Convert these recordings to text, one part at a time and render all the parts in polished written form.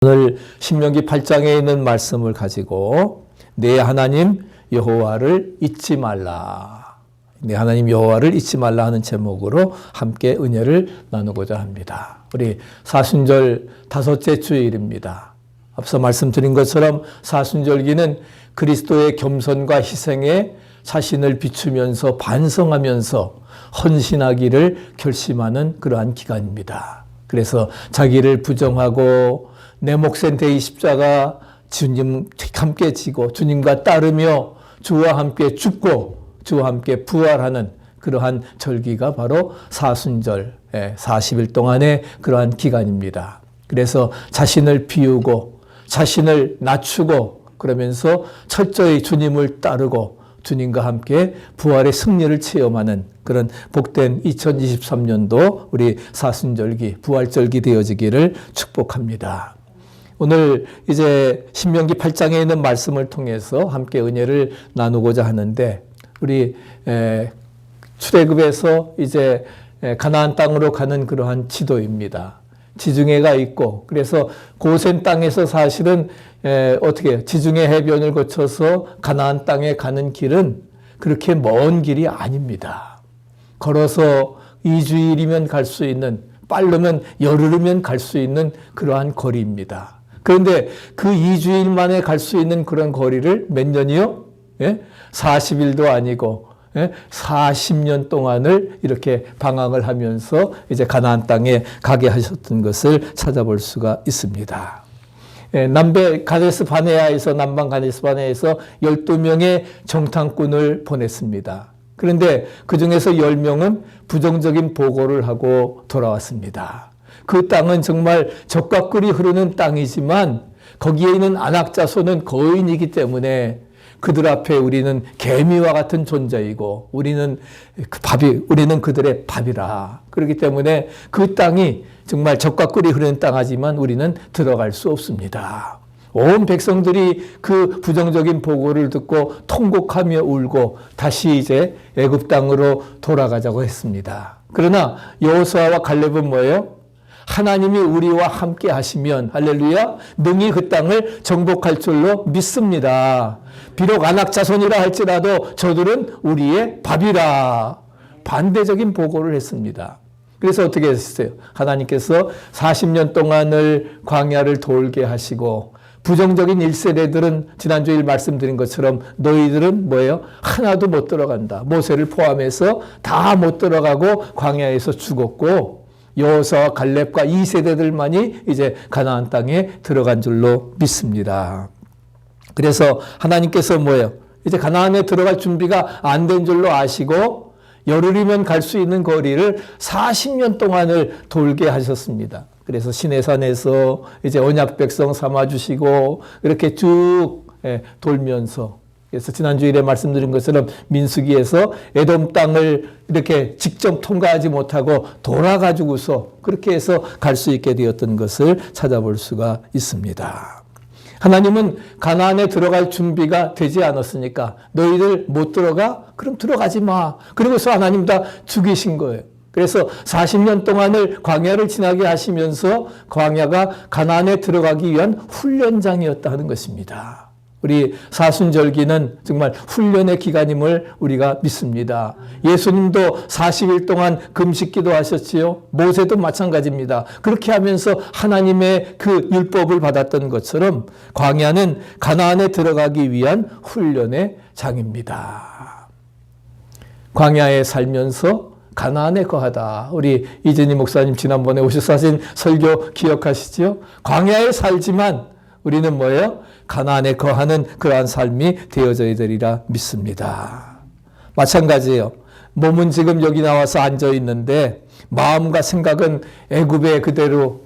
오늘 신명기 8장에 있는 말씀을 가지고 내 하나님 여호와를 잊지 말라. 내 하나님 여호와를 잊지 말라 하는 제목으로 함께 은혜를 나누고자 합니다. 우리 사순절 다섯째 주일입니다. 앞서 말씀드린 것처럼 사순절기는 그리스도의 겸손과 희생에 자신을 비추면서 반성하면서 헌신하기를 결심하는 그러한 기간입니다. 그래서 자기를 부정하고 내 몫엔 대의 십자가 주님 함께 지고 주님과 따르며 주와 함께 죽고 주와 함께 부활하는 그러한 절기가 바로 사순절 40일 동안의 그러한 기간입니다. 그래서 자신을 비우고 자신을 낮추고 그러면서 철저히 주님을 따르고 주님과 함께 부활의 승리를 체험하는 그런 복된 2023년도 우리 사순절기 부활절기 되어지기를 축복합니다. 오늘 이제 신명기 8장에 있는 말씀을 통해서 함께 은혜를 나누고자 하는데 우리 출애굽에서 이제 가나안 땅으로 가는 그러한 지도입니다. 지중해가 있고 그래서 고센 땅에서 사실은 어떻게 지중해 해변을 거쳐서 가나안 땅에 가는 길은 그렇게 먼 길이 아닙니다. 걸어서 2주일이면 갈 수 있는 빠르면 열흘이면 갈 수 있는 그러한 거리입니다. 그런데 그 2주일 만에 갈 수 있는 그런 거리를 몇 년이요? 40일도 아니고 40년 동안을 이렇게 방황을 하면서 이제 가나안 땅에 가게 하셨던 것을 찾아볼 수가 있습니다. 남배 가데스 바네아에서 남방 가데스 바네아에서 12명의 정탐꾼을 보냈습니다. 그런데 그 중에서 10명은 부정적인 보고를 하고 돌아왔습니다. 그 땅은 정말 적과 꿀이 흐르는 땅이지만 거기에 있는 안악자손은 거인이기 때문에 그들 앞에 우리는 개미와 같은 존재이고 우리는 그들의 밥이라. 그렇기 때문에 그 땅이 정말 적과 꿀이 흐르는 땅이지만 우리는 들어갈 수 없습니다. 온 백성들이 그 부정적인 보고를 듣고 통곡하며 울고 다시 이제 애굽 땅으로 돌아가자고 했습니다. 그러나 여호수아와 갈렙은 뭐예요? 하나님이 우리와 함께 하시면 할렐루야 능히 그 땅을 정복할 줄로 믿습니다. 비록 안악자손이라 할지라도 저들은 우리의 밥이라. 반대적인 보고를 했습니다. 그래서 어떻게 했어요? 하나님께서 40년 동안을 광야를 돌게 하시고 부정적인 1세대들은 지난주일 말씀드린 것처럼 너희들은 뭐예요? 하나도 못 들어간다. 모세를 포함해서 다 못 들어가고 광야에서 죽었고 여호수아와 갈렙과 2세대들만이 이제 가나안 땅에 들어간 줄로 믿습니다. 그래서 하나님께서 뭐예요? 이제 가나안에 들어갈 준비가 안 된 줄로 아시고 열흘이면 갈 수 있는 거리를 40년 동안을 돌게 하셨습니다. 그래서 시내산에서 이제 언약 백성 삼아 주시고 이렇게 쭉 돌면서 그래서 지난주일에 말씀드린 것처럼 민수기에서 에돔 땅을 이렇게 직접 통과하지 못하고 돌아가지고서 그렇게 해서 갈 수 있게 되었던 것을 찾아볼 수가 있습니다. 하나님은 가나안에 들어갈 준비가 되지 않았으니까 너희들 못 들어가? 그럼 들어가지 마. 그리고서 하나님 다 죽이신 거예요. 그래서 40년 동안을 광야를 지나게 하시면서 광야가 가나안에 들어가기 위한 훈련장이었다 하는 것입니다. 우리 사순절기는 정말 훈련의 기간임을 우리가 믿습니다. 예수님도 40일 동안 금식기도 하셨지요. 모세도 마찬가지입니다. 그렇게 하면서 하나님의 그 율법을 받았던 것처럼 광야는 가나안에 들어가기 위한 훈련의 장입니다. 광야에 살면서 가나안에 거하다. 우리 이진희 목사님 지난번에 오셔서 하신 설교 기억하시죠? 광야에 살지만 우리는 뭐예요? 가나안에 거하는 그러한 삶이 되어져야 되리라 믿습니다. 마찬가지예요. 몸은 지금 여기 나와서 앉아 있는데 마음과 생각은 애굽에 그대로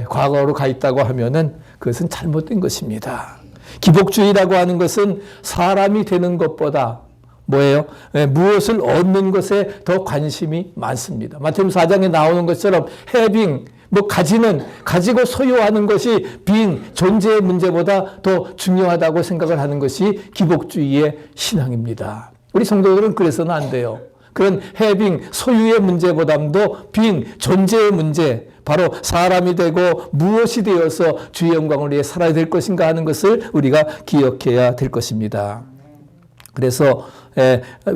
과거로 가 있다고 하면은 그것은 잘못된 것입니다. 기복주의라고 하는 것은 사람이 되는 것보다 뭐예요? 무엇을 얻는 것에 더 관심이 많습니다. 마태복음 4장에 나오는 것처럼 having 가지고 소유하는 것이 being, 존재의 문제보다 더 중요하다고 생각을 하는 것이 기복주의의 신앙입니다. 우리 성도들은 그래서는 안 돼요. 그런 having, 소유의 문제보다도 being, 존재의 문제, 바로 사람이 되고 무엇이 되어서 주의 영광을 위해 살아야 될 것인가 하는 것을 우리가 기억해야 될 것입니다. 그래서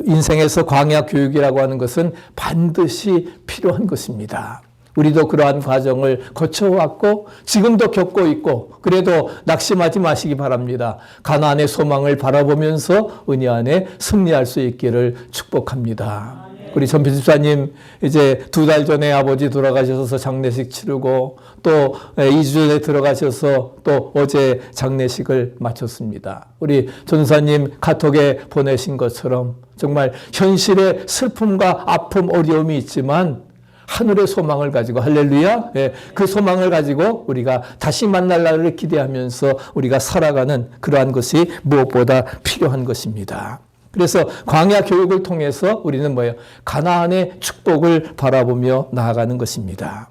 인생에서 광야 교육이라고 하는 것은 반드시 필요한 것입니다. 우리도 그러한 과정을 거쳐왔고 지금도 겪고 있고 그래도 낙심하지 마시기 바랍니다. 가나안의 소망을 바라보면서 은혜 안에 승리할 수 있기를 축복합니다. 우리 전필 집사님 이제 2달 전에 아버지 돌아가셔서 장례식 치르고 또 2주 전에 들어가셔서 또 어제 장례식을 마쳤습니다. 우리 전사님 카톡에 보내신 것처럼 정말 현실의 슬픔과 아픔 어려움이 있지만 하늘의 소망을 가지고 할렐루야 그 소망을 가지고 우리가 다시 만날 날을 기대하면서 우리가 살아가는 그러한 것이 무엇보다 필요한 것입니다. 그래서 광야 교육을 통해서 우리는 뭐예요? 가나안의 축복을 바라보며 나아가는 것입니다.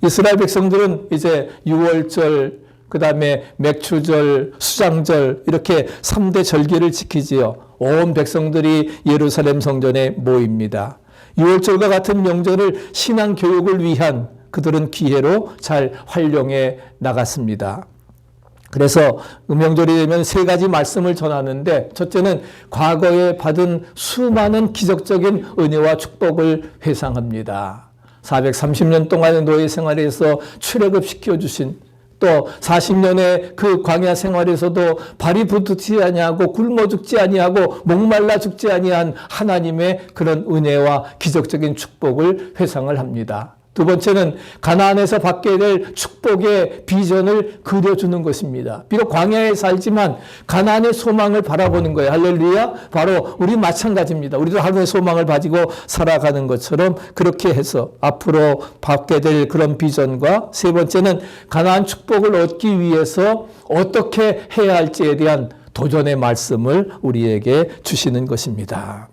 이스라엘 백성들은 이제 유월절, 그 다음에 맥추절, 수장절 이렇게 3대 절기를 지키지요. 온 백성들이 예루살렘 성전에 모입니다. 유월절과 같은 명절을 신앙 교육을 위한 그들은 기회로 잘 활용해 나갔습니다. 그래서 명절이 되면 3가지 말씀을 전하는데 첫째는 과거에 받은 수많은 기적적인 은혜와 축복을 회상합니다. 430년 동안의 노예 생활에서 출애굽 시켜주신 또 40년의 그 광야 생활에서도 발이 부르지 아니하고 굶어 죽지 아니하고 목말라 죽지 아니한 하나님의 그런 은혜와 기적적인 축복을 회상을 합니다. 두 번째는 가나안에서 받게 될 축복의 비전을 그려주는 것입니다. 비록 광야에 살지만 가나안의 소망을 바라보는 거예요. 할렐루야. 바로 우리 마찬가지입니다. 우리도 하나님의 소망을 가지고 살아가는 것처럼 그렇게 해서 앞으로 받게 될 그런 비전과 세 번째는 가나안 축복을 얻기 위해서 어떻게 해야 할지에 대한 도전의 말씀을 우리에게 주시는 것입니다.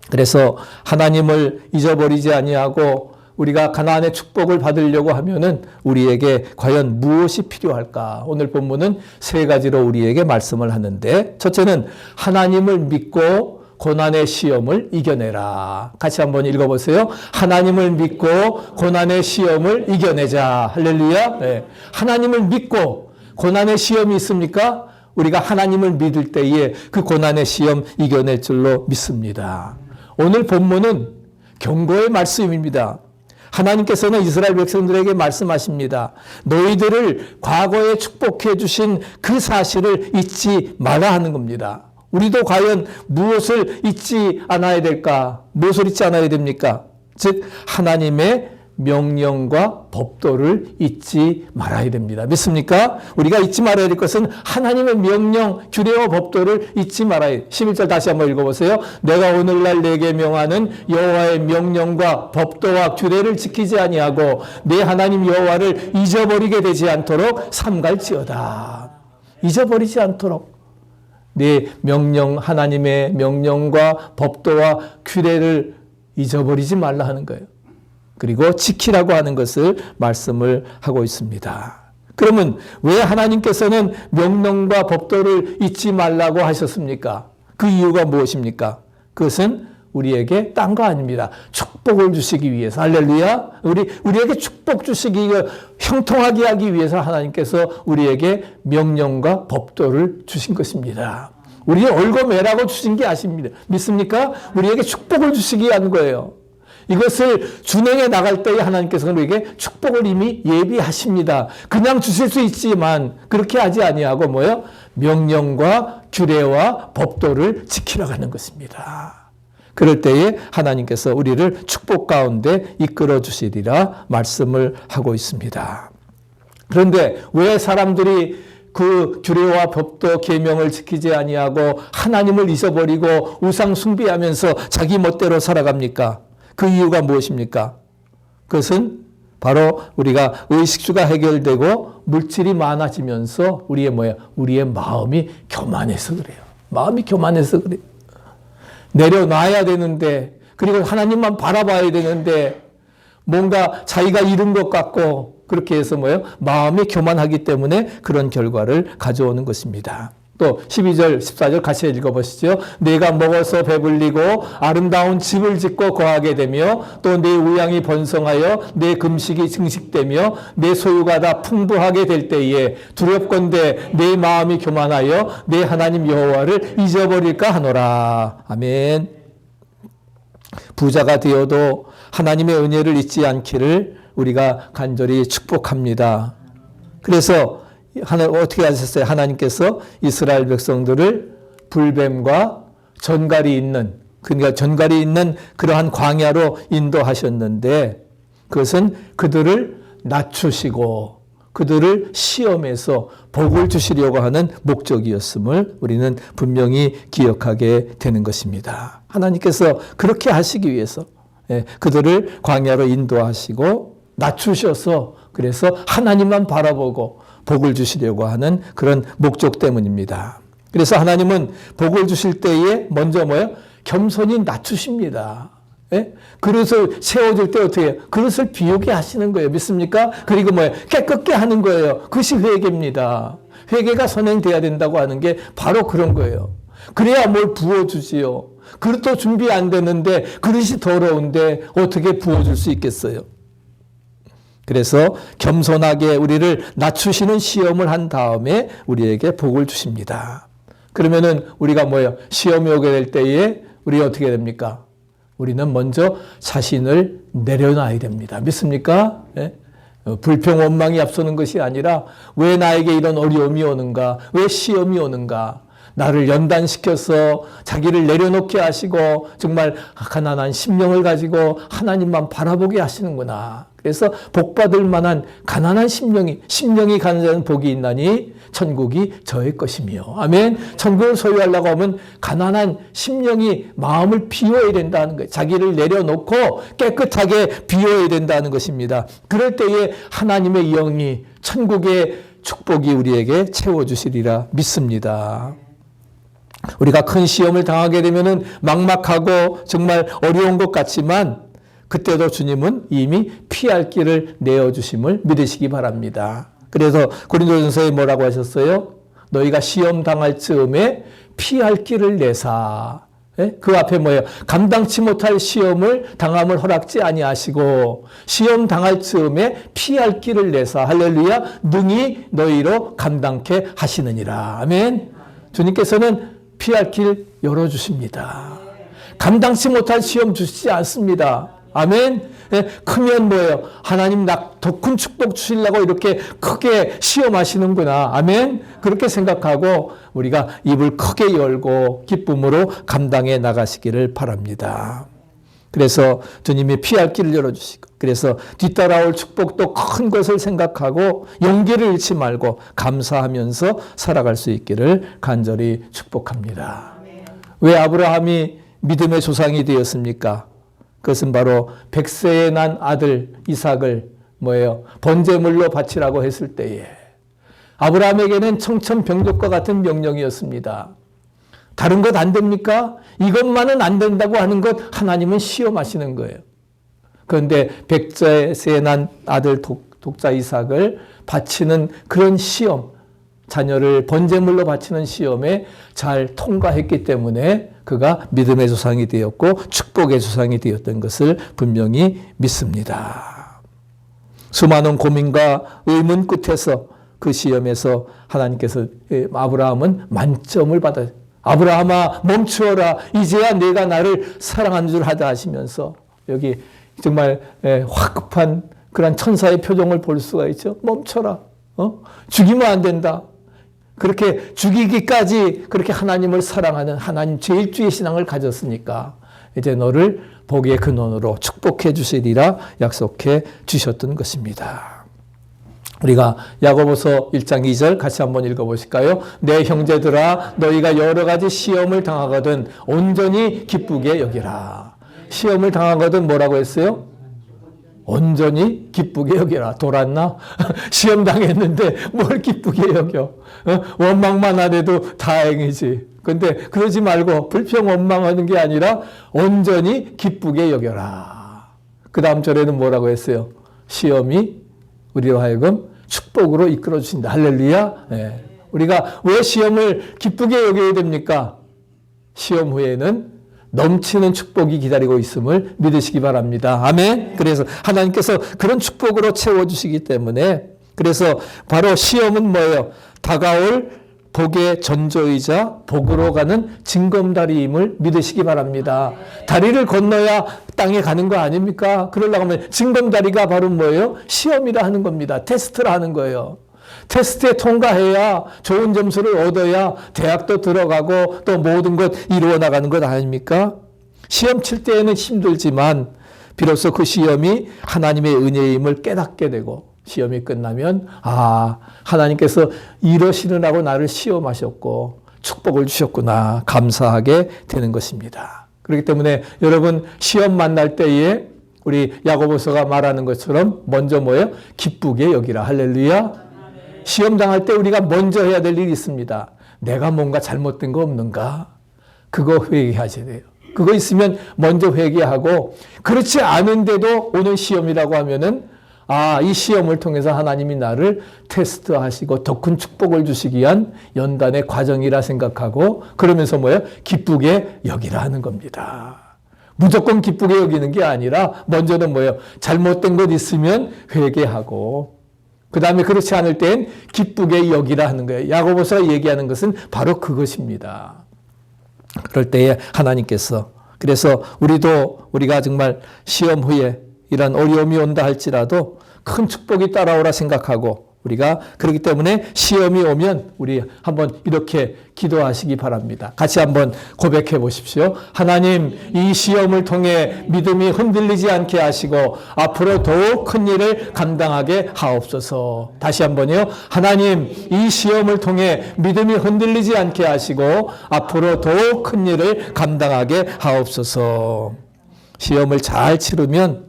그래서 하나님을 잊어버리지 아니하고 우리가 가나안의 축복을 받으려고 하면은 우리에게 과연 무엇이 필요할까? 오늘 본문은 3가지로 우리에게 말씀을 하는데 첫째는 하나님을 믿고 고난의 시험을 이겨내라. 같이 한번 읽어보세요. 하나님을 믿고 고난의 시험을 이겨내자. 할렐루야. 네. 하나님을 믿고 고난의 시험이 있습니까? 우리가 하나님을 믿을 때에 그 고난의 시험 이겨낼 줄로 믿습니다. 오늘 본문은 경고의 말씀입니다. 하나님께서는 이스라엘 백성들에게 말씀하십니다. 너희들을 과거에 축복해 주신 그 사실을 잊지 말아 하는 겁니다. 우리도 과연 무엇을 잊지 않아야 될까? 무엇을 잊지 않아야 됩니까? 즉 하나님의 명령과 법도를 잊지 말아야 됩니다. 믿습니까? 우리가 잊지 말아야 될 것은 하나님의 명령, 규례와 법도를 잊지 말아야 돼요. 11절 다시 한번 읽어보세요. 내가 오늘날 내게 명하는 여호와의 명령과 법도와 규례를 지키지 아니하고 내 하나님 여호와를 잊어버리게 되지 않도록 삼갈지어다. 잊어버리지 않도록 내 명령, 하나님의 명령과 법도와 규례를 잊어버리지 말라 하는 거예요. 그리고 지키라고 하는 것을 말씀을 하고 있습니다. 그러면 왜 하나님께서는 명령과 법도를 잊지 말라고 하셨습니까? 그 이유가 무엇입니까? 그것은 우리에게 딴 거 아닙니다. 축복을 주시기 위해서. 할렐루야. 우리에게 축복 주시기, 형통하게 하기 위해서 하나님께서 우리에게 명령과 법도를 주신 것입니다. 우리의 얽어매라고 주신 게 아십니다. 믿습니까? 우리에게 축복을 주시기 위한 거예요. 이것을 준행해 나갈 때에 하나님께서 우리에게 축복을 이미 예비하십니다. 그냥 주실 수 있지만 그렇게 하지 아니하고 뭐요? 명령과 규례와 법도를 지키러 가는 것입니다. 그럴 때에 하나님께서 우리를 축복 가운데 이끌어 주시리라 말씀을 하고 있습니다. 그런데 왜 사람들이 그 규례와 법도 계명을 지키지 아니하고 하나님을 잊어버리고 우상 숭배하면서 자기 멋대로 살아갑니까? 그 이유가 무엇입니까? 그것은 바로 우리가 의식주가 해결되고 물질이 많아지면서 우리의 마음이 교만해서 그래요. 마음이 교만해서 그래요. 내려놔야 되는데, 그리고 하나님만 바라봐야 되는데, 뭔가 자기가 이룬 것 같고, 그렇게 해서 마음이 교만하기 때문에 그런 결과를 가져오는 것입니다. 또 12절, 14절 같이 읽어보시죠. 내가 먹어서 배불리고 아름다운 집을 짓고 거하게 되며 또 내 우양이 번성하여 내 금식이 증식되며 내 소유가 다 풍부하게 될 때에 두렵건대 내 마음이 교만하여 내 하나님 여호와를 잊어버릴까 하노라. 아멘. 부자가 되어도 하나님의 은혜를 잊지 않기를 우리가 간절히 축복합니다. 그래서 어떻게 하셨어요? 하나님께서 이스라엘 백성들을 불뱀과 전갈이 있는, 그러니까 전갈이 있는 그러한 광야로 인도하셨는데 그것은 그들을 낮추시고 그들을 시험해서 복을 주시려고 하는 목적이었음을 우리는 분명히 기억하게 되는 것입니다. 하나님께서 그렇게 하시기 위해서 그들을 광야로 인도하시고 낮추셔서 그래서 하나님만 바라보고 복을 주시려고 하는 그런 목적 때문입니다. 그래서 하나님은 복을 주실 때에 먼저 뭐예요? 겸손히 낮추십니다. 예? 그릇을 세워줄 때 어떻게 해요? 그릇을 비우게 하시는 거예요. 믿습니까? 그리고 뭐예요? 깨끗게 하는 거예요. 그것이 회개입니다. 회개가 선행돼야 된다고 하는 게 바로 그런 거예요. 그래야 뭘 부어주지요. 그릇도 준비 안 되는데 그릇이 더러운데 어떻게 부어줄 수 있겠어요? 그래서 겸손하게 우리를 낮추시는 시험을 한 다음에 우리에게 복을 주십니다. 그러면은 우리가 뭐예요? 시험이 오게 될 때에 우리 어떻게 됩니까? 우리는 먼저 자신을 내려놔야 됩니다. 믿습니까? 예? 불평, 원망이 앞서는 것이 아니라 왜 나에게 이런 어려움이 오는가? 왜 시험이 오는가? 나를 연단시켜서 자기를 내려놓게 하시고 정말 가난한 심령을 가지고 하나님만 바라보게 하시는구나. 그래서 복받을 만한 가난한 심령이 가는 자는 복이 있나니 천국이 저의 것이며. 아멘. 천국을 소유하려고 하면 가난한 심령이 마음을 비워야 된다는 거예요. 자기를 내려놓고 깨끗하게 비워야 된다는 것입니다. 그럴 때에 하나님의 영이 천국의 축복이 우리에게 채워주시리라 믿습니다. 우리가 큰 시험을 당하게 되면은 막막하고 정말 어려운 것 같지만 그때도 주님은 이미 피할 길을 내어주심을 믿으시기 바랍니다. 그래서 고린도전서에 뭐라고 하셨어요? 너희가 시험 당할 즈음에 피할 길을 내사. 그 앞에 뭐예요? 감당치 못할 시험을 당함을 허락지 아니하시고 시험 당할 즈음에 피할 길을 내사. 할렐루야. 능히 너희로 감당케 하시느니라. 아멘. 주님께서는 피할 길 열어주십니다. 감당치 못할 시험 주시지 않습니다. 아멘. 크면 뭐예요? 하나님 더 큰 축복 주시려고 이렇게 크게 시험하시는구나. 아멘. 그렇게 생각하고 우리가 입을 크게 열고 기쁨으로 감당해 나가시기를 바랍니다. 그래서 주님이 피할 길을 열어주시고 그래서 뒤따라올 축복도 큰 것을 생각하고 용기를 잃지 말고 감사하면서 살아갈 수 있기를 간절히 축복합니다. 왜 아브라함이 믿음의 조상이 되었습니까? 그것은 바로 100세에 난 아들 이삭을 뭐예요? 번제물로 바치라고 했을 때에 아브라함에게는 청천벽력과 같은 명령이었습니다. 다른 것 안 됩니까? 이것만은 안 된다고 하는 것 하나님은 시험하시는 거예요. 그런데 100세에 난 아들 독자 이삭을 바치는 그런 시험, 자녀를 번제물로 바치는 시험에 잘 통과했기 때문에 그가 믿음의 조상이 되었고 축복의 조상이 되었던 것을 분명히 믿습니다. 수많은 고민과 의문 끝에서 그 시험에서 하나님께서 아브라함은 만점을 받아요. 아브라함아 멈추어라. 이제야 내가 나를 사랑하는 줄 하다 하시면서 여기 정말 화급한 그런 천사의 표정을 볼 수가 있죠. 멈춰라. 죽이면 안 된다. 그렇게 죽이기까지 그렇게 하나님을 사랑하는 하나님 제일주의 신앙을 가졌으니까 이제 너를 복의 근원으로 축복해 주시리라 약속해 주셨던 것입니다. 우리가 야고보서 1장 2절 같이 한번 읽어보실까요? 내 형제들아 너희가 여러 가지 시험을 당하거든 온전히 기쁘게 여기라. 시험을 당하거든 뭐라고 했어요? 온전히 기쁘게 여기라. 돌았나? 시험 당했는데 뭘 기쁘게 여겨? 원망만 안 해도 다행이지. 근데 그러지 말고 불평 원망하는 게 아니라 온전히 기쁘게 여겨라. 그 다음 절에는 뭐라고 했어요? 시험이 우리로 하여금 축복으로 이끌어 주신다. 할렐루야. 네. 우리가 왜 시험을 기쁘게 여겨야 됩니까? 시험 후에는 넘치는 축복이 기다리고 있음을 믿으시기 바랍니다. 아멘. 그래서 하나님께서 그런 축복으로 채워주시기 때문에, 그래서 바로 시험은 뭐예요? 다가올 복의 전조이자 복으로 가는 징검다리임을 믿으시기 바랍니다. 다리를 건너야 땅에 가는 거 아닙니까? 그러려고 하면 징검다리가 바로 뭐예요? 시험이라 하는 겁니다. 테스트라 하는 거예요. 테스트에 통과해야 좋은 점수를 얻어야 대학도 들어가고 또 모든 것 이루어 나가는 것 아닙니까? 시험 칠 때에는 힘들지만 비로소 그 시험이 하나님의 은혜임을 깨닫게 되고, 시험이 끝나면 하나님께서 이러시느라고 나를 시험하셨고 축복을 주셨구나 감사하게 되는 것입니다. 그렇기 때문에 여러분 시험 만날 때에 우리 야고보서가 말하는 것처럼 먼저 뭐예요? 기쁘게 여기라. 할렐루야. 시험 당할 때 우리가 먼저 해야 될 일이 있습니다. 내가 뭔가 잘못된 거 없는가? 그거 회개하셔야 돼요. 그거 있으면 먼저 회개하고, 그렇지 않은데도 오늘 시험이라고 하면은 이 시험을 통해서 하나님이 나를 테스트하시고 더 큰 축복을 주시기 위한 연단의 과정이라 생각하고, 그러면서 뭐예요? 기쁘게 여기라 하는 겁니다. 무조건 기쁘게 여기는 게 아니라 먼저는 뭐예요? 잘못된 것 있으면 회개하고, 그 다음에 그렇지 않을 땐 기쁘게 여기라 하는 거예요. 야고보서가 얘기하는 것은 바로 그것입니다. 그럴 때에 하나님께서, 그래서 우리가 정말 시험 후에 이런 어려움이 온다 할지라도 큰 축복이 따라오라 생각하고, 우리가 그렇기 때문에 시험이 오면 우리 한번 이렇게 기도하시기 바랍니다. 같이 한번 고백해 보십시오. 하나님, 이 시험을 통해 믿음이 흔들리지 않게 하시고 앞으로 더욱 큰 일을 감당하게 하옵소서. 다시 한번요. 하나님, 이 시험을 통해 믿음이 흔들리지 않게 하시고 앞으로 더욱 큰 일을 감당하게 하옵소서. 시험을 잘 치르면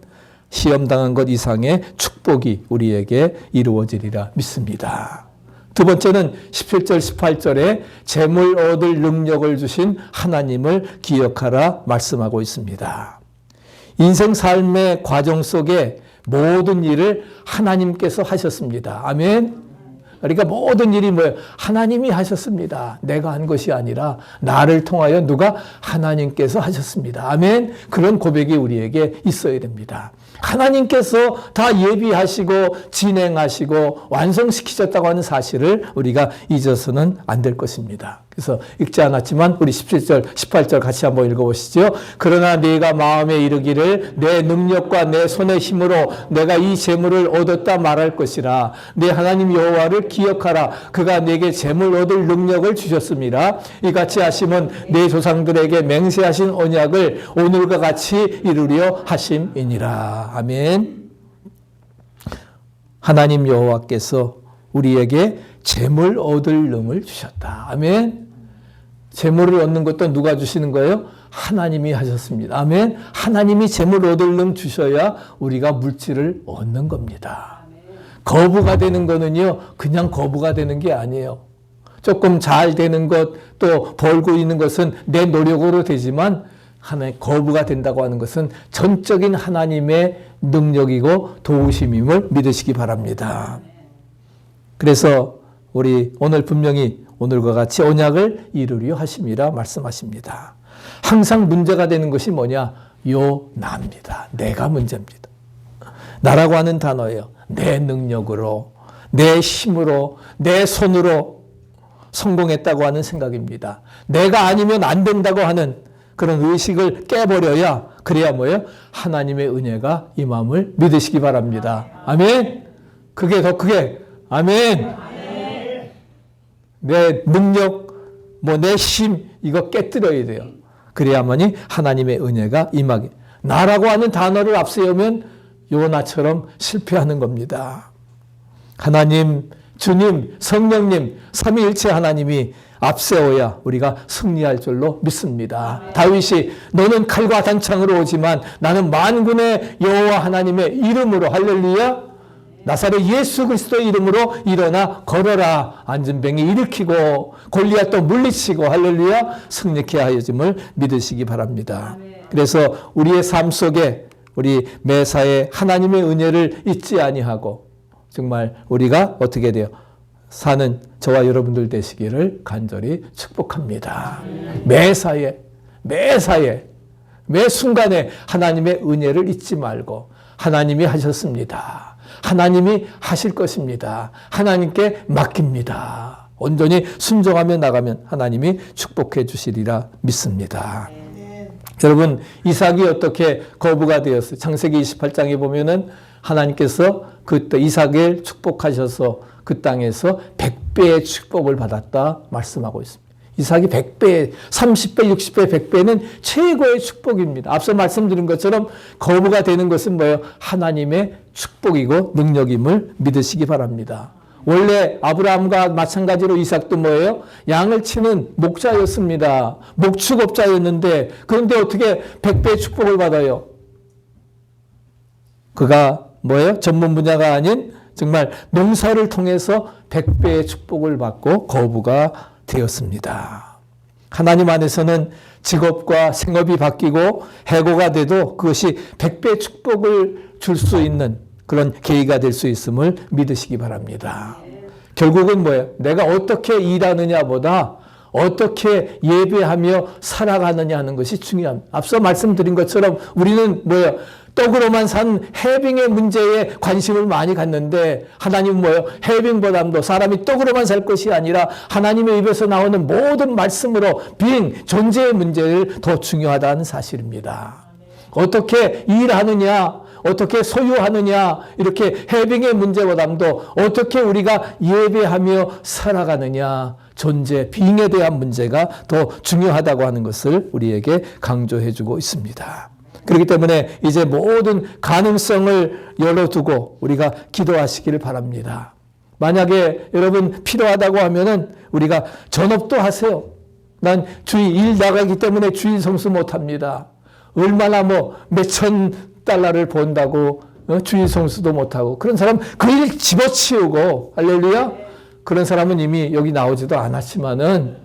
시험 당한 것 이상의 축복이 우리에게 이루어지리라 믿습니다. 두 번째는 17절 18절에 재물 얻을 능력을 주신 하나님을 기억하라 말씀하고 있습니다. 인생 삶의 과정 속에 모든 일을 하나님께서 하셨습니다. 아멘. 그러니까 모든 일이 뭐예요? 하나님이 하셨습니다. 내가 한 것이 아니라 나를 통하여 누가? 하나님께서 하셨습니다. 아멘. 그런 고백이 우리에게 있어야 됩니다. 하나님께서 다 예비하시고 진행하시고 완성시키셨다고 하는 사실을 우리가 잊어서는 안 될 것입니다. 그래서 읽지 않았지만 우리 17절, 18절 같이 한번 읽어보시죠. 그러나 네가 마음에 이르기를 내 능력과 내 손의 힘으로 내가 이 재물을 얻었다 말할 것이라. 네 하나님 여호와를 기억하라. 그가 네게 재물 얻을 능력을 주셨습니다. 이같이 하심은 네 조상들에게 맹세하신 언약을 오늘과 같이 이루려 하심이니라. 아멘. 하나님 여호와께서 우리에게 재물 얻을 능을 주셨다. 아멘. 재물을 얻는 것도 누가 주시는 거예요? 하나님이 하셨습니다. 아멘. 하나님이 재물 얻을 능 주셔야 우리가 물질을 얻는 겁니다. 거부가 되는 거는요, 그냥 거부가 되는 게 아니에요. 조금 잘 되는 것, 또 벌고 있는 것은 내 노력으로 되지만 하나님 거부가 된다고 하는 것은 전적인 하나님의 능력이고 도우심임을 믿으시기 바랍니다. 그래서 우리 오늘 분명히 오늘과 같이 언약을 이루려 하심이라 말씀하십니다. 항상 문제가 되는 것이 뭐냐? 나입니다. 내가 문제입니다. 나라고 하는 단어예요. 내 능력으로, 내 힘으로, 내 손으로 성공했다고 하는 생각입니다. 내가 아니면 안 된다고 하는 그런 의식을 깨버려야, 그래야 뭐예요? 하나님의 은혜가 임함을 믿으시기 바랍니다. 아멘. 그게 더 크게 아멘. 내 능력, 내 힘 이거 깨뜨려야 돼요. 그래야만이 하나님의 은혜가 임하게. 나라고 하는 단어를 앞세우면 요나처럼 실패하는 겁니다. 하나님, 주님, 성령님, 삼위일체 하나님이 앞세워야 우리가 승리할 줄로 믿습니다. 다윗이 너는 칼과 단창으로 오지만 나는 만군의 여호와 하나님의 이름으로 할렐루야 나사렛 예수 그리스도의 이름으로 일어나 걸어라. 앉은 병이 일으키고 골리앗도 물리치고 할렐루야 승리케 하여짐을 믿으시기 바랍니다. 그래서 우리의 삶 속에 우리 매사에 하나님의 은혜를 잊지 아니하고 정말 우리가 어떻게 돼요? 사는 저와 여러분들 되시기를 간절히 축복합니다. 매사에, 매 순간에 하나님의 은혜를 잊지 말고 하나님이 하셨습니다. 하나님이 하실 것입니다. 하나님께 맡깁니다. 온전히 순종하며 나가면 하나님이 축복해 주시리라 믿습니다. 여러분, 이삭이 어떻게 거부가 되었어요? 창세기 28장에 보면은 하나님께서 그 이삭을 축복하셔서 그 땅에서 100배의 축복을 받았다 말씀하고 있습니다. 이삭이 100배, 30배, 60배, 100배는 최고의 축복입니다. 앞서 말씀드린 것처럼 거부가 되는 것은 뭐예요? 하나님의 축복이고 능력임을 믿으시기 바랍니다. 원래 아브라함과 마찬가지로 이삭도 뭐예요? 양을 치는 목자였습니다. 목축업자였는데 그런데 어떻게 100배의 축복을 받아요? 그가 뭐예요? 전문 분야가 아닌 정말 농사를 통해서 100배의 축복을 받고 거부가 되었습니다. 하나님 안에서는 직업과 생업이 바뀌고 해고가 돼도 그것이 100배의 축복을 줄 수 있는 그런 계기가 될 수 있음을 믿으시기 바랍니다. 결국은 뭐예요? 내가 어떻게 일하느냐보다 어떻게 예배하며 살아가느냐 하는 것이 중요합니다. 앞서 말씀드린 것처럼 우리는 뭐예요? 떡으로만 산 해빙의 문제에 관심을 많이 갖는데 하나님은 뭐예요? 해빙보다도 사람이 떡으로만 살 것이 아니라 하나님의 입에서 나오는 모든 말씀으로 being, 존재의 문제를 더 중요하다는 사실입니다. 어떻게 일하느냐, 어떻게 소유하느냐, 이렇게 해빙의 문제보다도 어떻게 우리가 예배하며 살아가느냐, 존재, being에 대한 문제가 더 중요하다고 하는 것을 우리에게 강조해 주고 있습니다. 그렇기 때문에 이제 모든 가능성을 열어두고 우리가 기도하시기를 바랍니다. 만약에 여러분 필요하다고 하면은 우리가 전업도 하세요. 난 주일 일 나가기 때문에 주일 성수 못합니다. 얼마나 몇천 달러를 번다고 주일 성수도 못하고 그런 사람 그 일 집어치우고 할렐루야. 그런 사람은 이미 여기 나오지도 않았지만은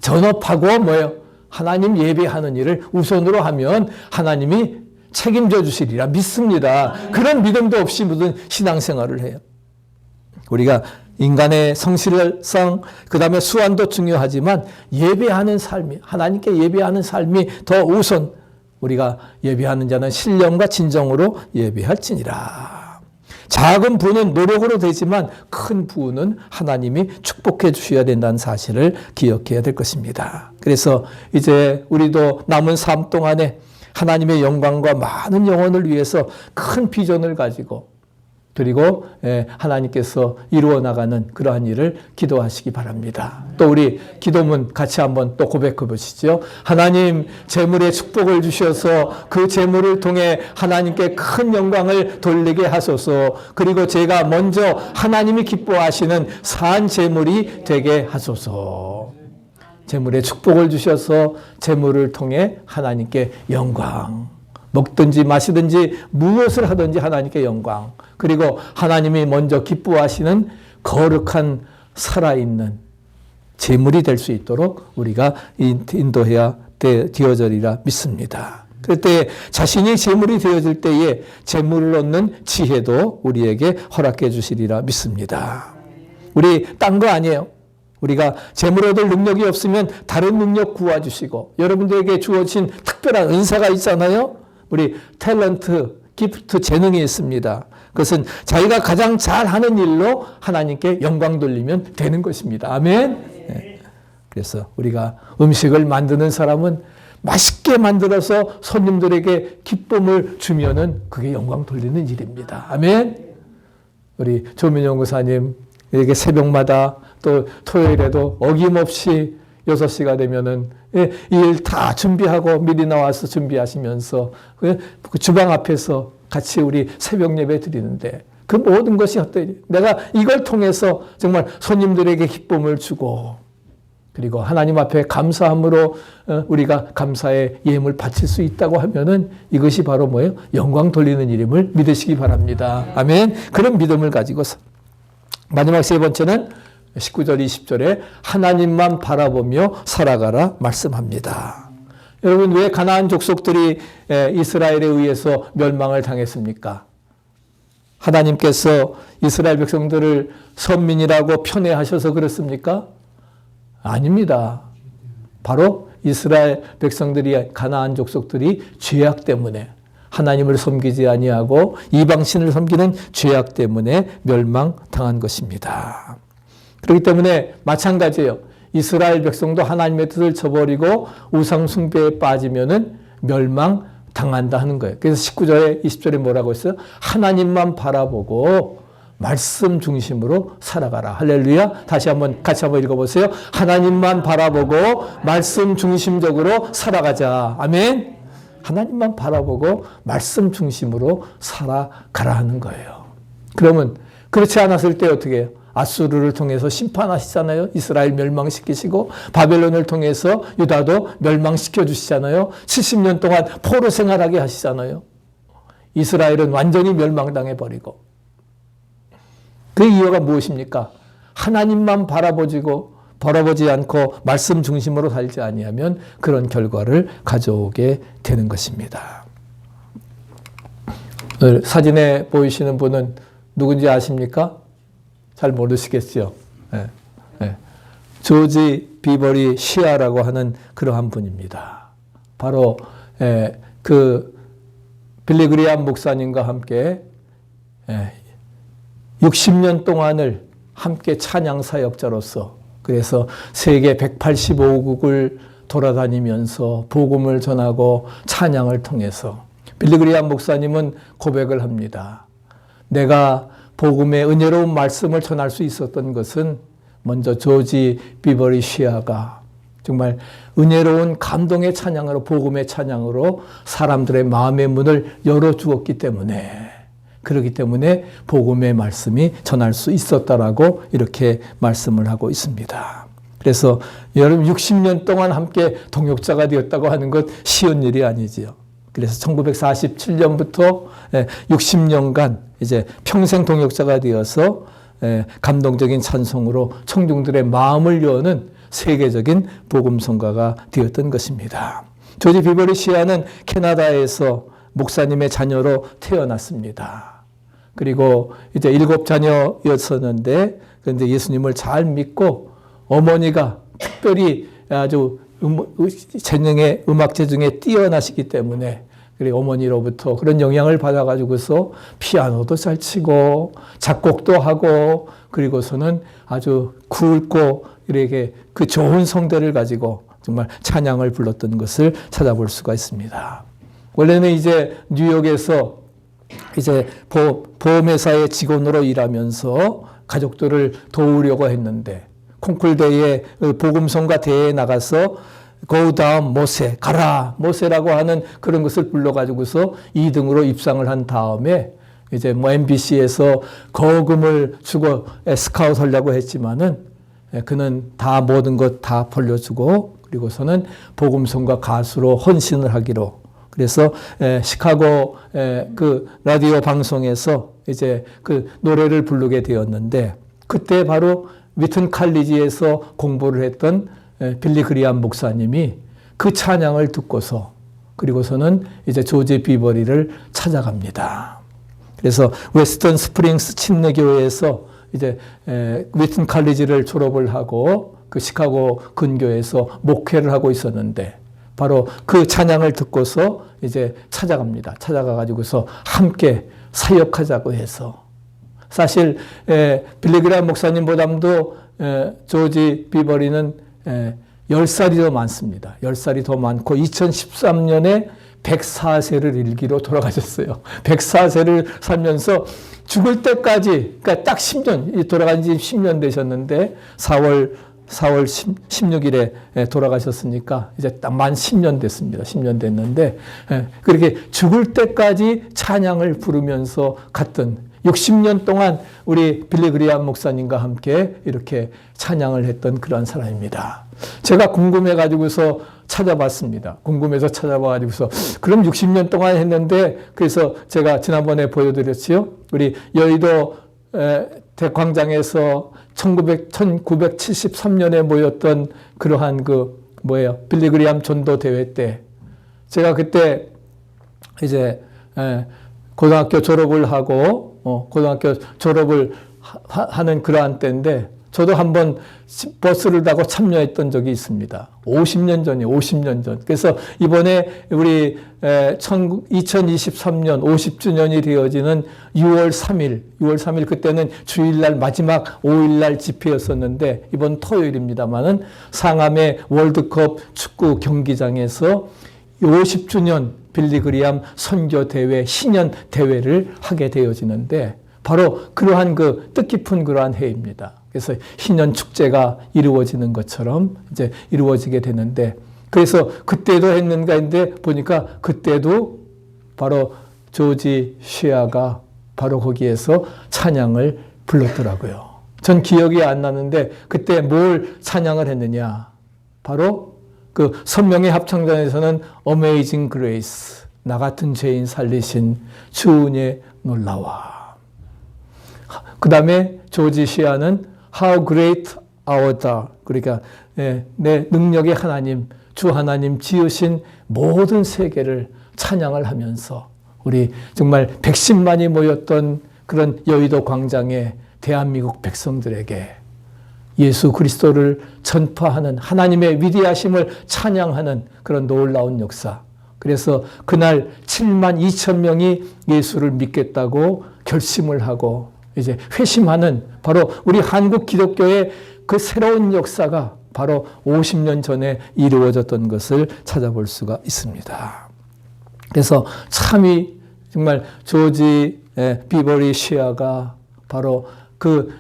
전업하고 뭐예요? 하나님 예배하는 일을 우선으로 하면 하나님이 책임져 주시리라 믿습니다. 그런 믿음도 없이 무슨 신앙생활을 해요. 우리가 인간의 성실성, 그 다음에 수완도 중요하지만 예배하는 삶이, 하나님께 예배하는 삶이 더 우선 우리가 예배하는 자는 신령과 진정으로 예배할지니라. 작은 부는 노력으로 되지만 큰 부는 하나님이 축복해 주셔야 된다는 사실을 기억해야 될 것입니다. 그래서 이제 우리도 남은 삶 동안에 하나님의 영광과 많은 영혼을 위해서 큰 비전을 가지고 그리고 하나님께서 이루어 나가는 그러한 일을 기도하시기 바랍니다. 또 우리 기도문 같이 한번 또 고백해 보시죠. 하나님 재물의 축복을 주셔서 그 재물을 통해 하나님께 큰 영광을 돌리게 하소서. 그리고 제가 먼저 하나님이 기뻐하시는 산 재물이 되게 하소서. 재물의 축복을 주셔서 재물을 통해 하나님께 영광. 먹든지 마시든지 무엇을 하든지 하나님께 영광. 그리고 하나님이 먼저 기뻐하시는 거룩한 살아있는 재물이 될 수 있도록 우리가 인도해야 되어지리라 믿습니다. 그럴 때 자신이 재물이 되어질 때에 재물을 얻는 지혜도 우리에게 허락해 주시리라 믿습니다. 우리 딴 거 아니에요. 우리가 재물 얻을 능력이 없으면 다른 능력 구해주시고 여러분들에게 주어진 특별한 은사가 있잖아요. 우리 탤런트, 기프트, 재능이 있습니다. 그것은 자기가 가장 잘하는 일로 하나님께 영광 돌리면 되는 것입니다. 아멘. 네. 그래서 우리가 음식을 만드는 사람은 맛있게 만들어서 손님들에게 기쁨을 주면은 그게 영광 돌리는 일입니다. 아멘. 우리 조민영 교사님에게 새벽마다 또 토요일에도 어김없이 6시가 되면은 일 다 준비하고 미리 나와서 준비하시면서 그 주방 앞에서 같이 우리 새벽 예배 드리는데 그 모든 것이 어때요? 내가 이걸 통해서 정말 손님들에게 기쁨을 주고 그리고 하나님 앞에 감사함으로 우리가 감사의 예물 바칠 수 있다고 하면은 이것이 바로 뭐예요? 영광 돌리는 일임을 믿으시기 바랍니다. 아멘. 그런 믿음을 가지고서 마지막 세 번째는 19절 20절에 하나님만 바라보며 살아가라 말씀합니다. 여러분 왜 가나안 족속들이 이스라엘에 의해서 멸망을 당했습니까? 하나님께서 이스라엘 백성들을 선민이라고 편애하셔서 그렇습니까? 아닙니다. 바로 이스라엘 백성들이, 가나안 족속들이 죄악 때문에, 하나님을 섬기지 아니하고 이방신을 섬기는 죄악 때문에 멸망당한 것입니다. 그렇기 때문에 마찬가지예요. 이스라엘 백성도 하나님의 뜻을 저버리고 우상 숭배에 빠지면은 멸망당한다 하는 거예요. 그래서 19절에 20절에 뭐라고 했어요? 하나님만 바라보고 말씀 중심으로 살아가라. 할렐루야. 다시 한번 같이 한번 읽어보세요. 하나님만 바라보고 말씀 중심적으로 살아가자. 아멘. 하나님만 바라보고 말씀 중심으로 살아가라 하는 거예요. 그러면 그렇지 않았을 때 어떻게 해요? 아수르를 통해서 심판하시잖아요. 이스라엘 멸망시키시고 바벨론을 통해서 유다도 멸망시켜 주시잖아요. 70년 동안 포로 생활하게 하시잖아요. 이스라엘은 완전히 멸망당해 버리고. 그 이유가 무엇입니까? 하나님만 바라보지 않고 말씀 중심으로 살지 아니하면 그런 결과를 가져오게 되는 것입니다. 사진에 보이시는 분은 누군지 아십니까? 잘 모르시겠죠. 네. 네. 조지 비버리 시아라고 하는 그러한 분입니다. 바로 그 빌리 그리암 목사님과 함께 60년 동안을 함께 찬양 사역자로서, 그래서 세계 185국을 돌아다니면서 복음을 전하고 찬양을 통해서 빌리 그리암 목사님은 고백을 합니다. 내가 복음의 은혜로운 말씀을 전할 수 있었던 것은 먼저 조지 비버리 시아가 정말 은혜로운 감동의 찬양으로, 복음의 찬양으로 사람들의 마음의 문을 열어주었기 때문에, 그렇기 때문에 복음의 말씀이 전할 수 있었다라고 이렇게 말씀을 하고 있습니다. 그래서 여러분 60년 동안 함께 동역자가 되었다고 하는 것 쉬운 일이 아니지요. 그래서 1947년부터 60년간 이제 평생 동역자가 되어서 감동적인 찬송으로 청중들의 마음을 여는 세계적인 복음성가가 되었던 것입니다. 조지 비버리 시아는 캐나다에서 목사님의 자녀로 태어났습니다. 그리고 이제 7자녀였었는데, 그런데 예수님을 잘 믿고 어머니가 특별히 아주 음악 재능에 뛰어나시기 때문에, 그리고 어머니로부터 그런 영향을 받아가지고서 피아노도 잘 치고 작곡도 하고, 그리고서는 아주 굵고 이렇게 그 좋은 성대를 가지고 정말 찬양을 불렀던 것을 찾아볼 수가 있습니다. 원래는 이제 뉴욕에서 이제 보험회사의 직원으로 일하면서 가족들을 도우려고 했는데, 콩쿨대회 복음성가 대회에 나가서 Go down 모세, 가라 모세라고 하는 그런 것을 불러가지고서 2등으로 입상을 한 다음에 이제 뭐 MBC에서 거금을 주고 스카웃 하려고 했지만은 그는 다 모든 것 다 벌려주고, 그리고서는 복음성가 가수로 헌신을 하기로, 그래서 시카고 그 라디오 방송에서 이제 그 노래를 부르게 되었는데, 그때 바로 위튼 칼리지에서 공부를 했던 빌리 그리암 목사님이 그 찬양을 듣고서, 그리고서는 이제 조지 비버리를 찾아갑니다. 그래서 웨스턴 스프링스 침례교회에서 이제 위튼 칼리지를 졸업을 하고 그 시카고 근교에서 목회를 하고 있었는데, 바로 그 찬양을 듣고서 이제 찾아갑니다. 찾아가가지고서 함께 사역하자고 해서, 사실 빌리 그리암 목사님보다도 조지 비버리는 10살이 더 많습니다. 10살이 더 많고 2013년에 104세를 일기로 돌아가셨어요. 104세를 살면서 죽을 때까지, 그러니까 딱 10년, 돌아간 지 10년 되셨는데 4월 16일에 돌아가셨으니까 이제 딱 만 10년 됐습니다. 10년 됐는데, 그렇게 죽을 때까지 찬양을 부르면서 갔던 60년 동안 우리 빌리 그리암 목사님과 함께 이렇게 찬양을 했던 그런 사람입니다. 제가 궁금해가지고서 찾아봤습니다. 궁금해서 찾아봐가지고서 그럼 60년 동안 했는데, 그래서 제가 지난번에 보여드렸지요. 우리 여의도 대광장에서 1973년에 모였던 그러한 빌리 그리암 전도 대회 때, 제가 그때 이제 고등학교 졸업을 하고 고등학교 졸업을 하는 그러한 때인데 저도 한번 버스를 타고 참여했던 적이 있습니다. 50년 전이에요. 50년 전. 그래서 이번에 우리 2023년 50주년이 되어지는 6월 3일 그때는 주일날 마지막 5일날 집회였었는데 이번 토요일입니다만은 상암의 월드컵 축구 경기장에서 50주년 빌리그리암 선교대회 신년 대회를 하게 되어지는데 바로 그러한 그 뜻깊은 그러한 해입니다. 그래서 신년 축제가 이루어지는 것처럼 이제 이루어지게 되는데 그래서 그때도 했는가 했는데 보니까 그때도 바로 조지 시아가 바로 거기에서 찬양을 불렀더라고요. 전 기억이 안 나는데 그때 뭘 찬양을 했느냐. 바로 그 선명의 합창단에서는 Amazing Grace, 나 같은 죄인 살리신 주 은혜 놀라와. 그 다음에 조지 시아는 How great our God, 그러니까 내 능력의 하나님, 주 하나님 지으신 모든 세계를 찬양을 하면서 우리 정말 110만이 모였던 그런 여의도 광장에 대한민국 백성들에게 예수 그리스도를 전파하는 하나님의 위대하심을 찬양하는 그런 놀라운 역사. 그래서 그날 7만 2천 명이 예수를 믿겠다고 결심을 하고 이제 회심하는 바로 우리 한국 기독교의 그 새로운 역사가 바로 50년 전에 이루어졌던 것을 찾아볼 수가 있습니다. 그래서 참이 정말 조지 비버리 시아가 바로 그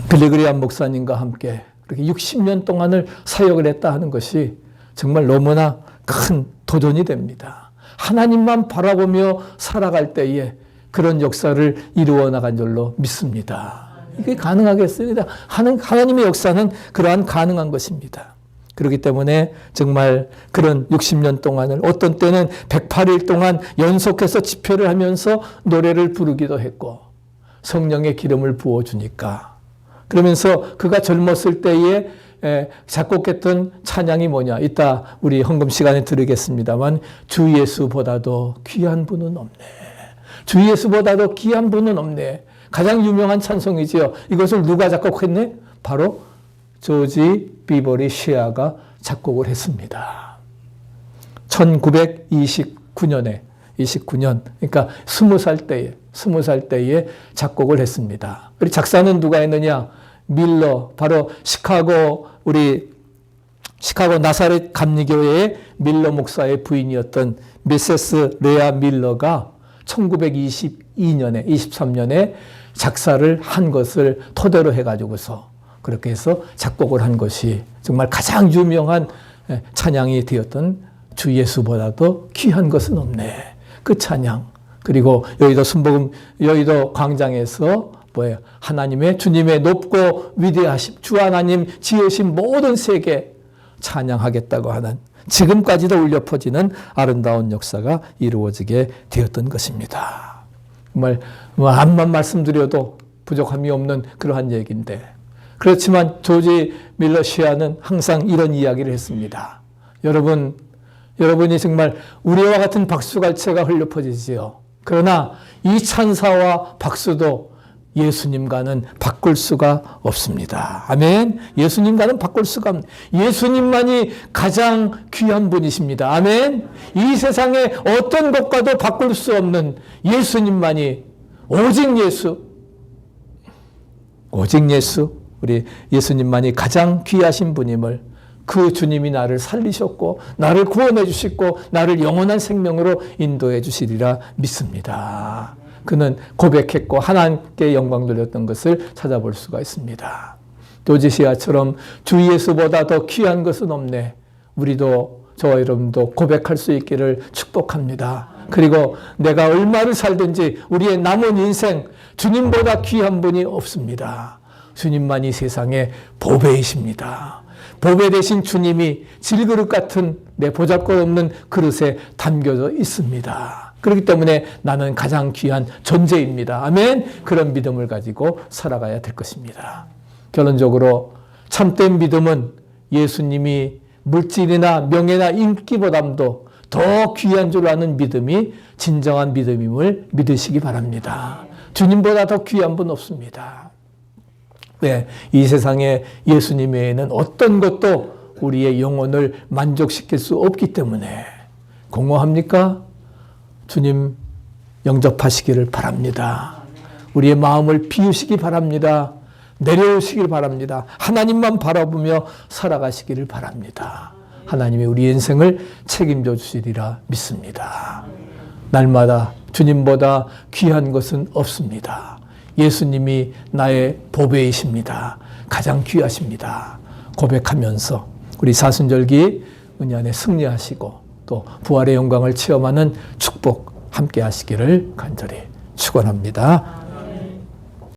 빌리그리암 목사님과 함께 그렇게 60년 동안을 사역을 했다 하는 것이 정말 너무나 큰 도전이 됩니다. 하나님만 바라보며 살아갈 때에 그런 역사를 이루어 나간 줄로 믿습니다. 이게 가능하겠습니다. 하나님의 역사는 그러한 가능한 것입니다. 그렇기 때문에 정말 그런 60년 동안을 어떤 때는 108일 동안 연속해서 집회를 하면서 노래를 부르기도 했고 성령의 기름을 부어주니까 그러면서 그가 젊었을 때에 작곡했던 찬양이 뭐냐. 이따 우리 헌금 시간에 들으겠습니다만 주 예수보다도 귀한 분은 없네. 주 예수보다도 귀한 분은 없네. 가장 유명한 찬송이지요. 이것을 누가 작곡했네? 바로 조지 비버리 시아가 작곡을 했습니다. 1929년, 그러니까 20살 때에 작곡을 했습니다. 그리고 작사는 누가 했느냐? 밀러, 바로 시카고 나사렛 감리교회의 밀러 목사의 부인이었던 미세스 레아 밀러가 1923년에 작사를 한 것을 토대로 해가지고서 그렇게 해서 작곡을 한 것이 정말 가장 유명한 찬양이 되었던 주 예수보다도 귀한 것은 없네. 그 찬양. 그리고 여의도 순복음 여의도 광장에서 하나님의 주님의 높고 위대하심, 주 하나님 지으신 모든 세계 찬양하겠다고 하는 지금까지도 울려 퍼지는 아름다운 역사가 이루어지게 되었던 것입니다. 정말 암만 말씀드려도 부족함이 없는 그러한 얘기인데 그렇지만 조지 밀러 시아는 항상 이런 이야기를 했습니다. 여러분이 정말 우리와 같은 박수갈채가 흘려 퍼지지요. 그러나 이 찬사와 박수도 예수님과는 바꿀 수가 없습니다. 아멘. 예수님과는 바꿀 수가 없습니다. 예수님만이 가장 귀한 분이십니다. 아멘. 이 세상에 어떤 것과도 바꿀 수 없는 예수님만이 오직 예수, 우리 예수님만이 가장 귀하신 분임을 그 주님이 나를 살리셨고 나를 구원해 주시고 나를 영원한 생명으로 인도해 주시리라 믿습니다. 그는 고백했고 하나님께 영광 돌렸던 것을 찾아볼 수가 있습니다. 조지시아처럼 주 예수보다 더 귀한 것은 없네. 우리도 저와 여러분도 고백할 수 있기를 축복합니다. 그리고 내가 얼마를 살든지 우리의 남은 인생 주님보다 귀한 분이 없습니다. 주님만이 세상의 보배이십니다. 보배 되신 주님이 질그릇 같은 내 보잘것없는 그릇에 담겨져 있습니다. 그렇기 때문에 나는 가장 귀한 존재입니다. 아멘. 그런 믿음을 가지고 살아가야 될 것입니다. 결론적으로 참된 믿음은 예수님이 물질이나 명예나 인기보다도 더 귀한 줄 아는 믿음이 진정한 믿음임을 믿으시기 바랍니다. 주님보다 더 귀한 분 없습니다. 네, 이 세상에 예수님 외에는 어떤 것도 우리의 영혼을 만족시킬 수 없기 때문에 공허합니까? 주님 영접하시기를 바랍니다. 우리의 마음을 비우시기 바랍니다. 내려오시길 바랍니다. 하나님만 바라보며 살아가시기를 바랍니다. 하나님이 우리 인생을 책임져 주시리라 믿습니다. 날마다 주님보다 귀한 것은 없습니다. 예수님이 나의 보배이십니다. 가장 귀하십니다. 고백하면서 우리 사순절기 은혜 안에 승리하시고 또 부활의 영광을 체험하는 축복 함께 하시기를 간절히 축원합니다.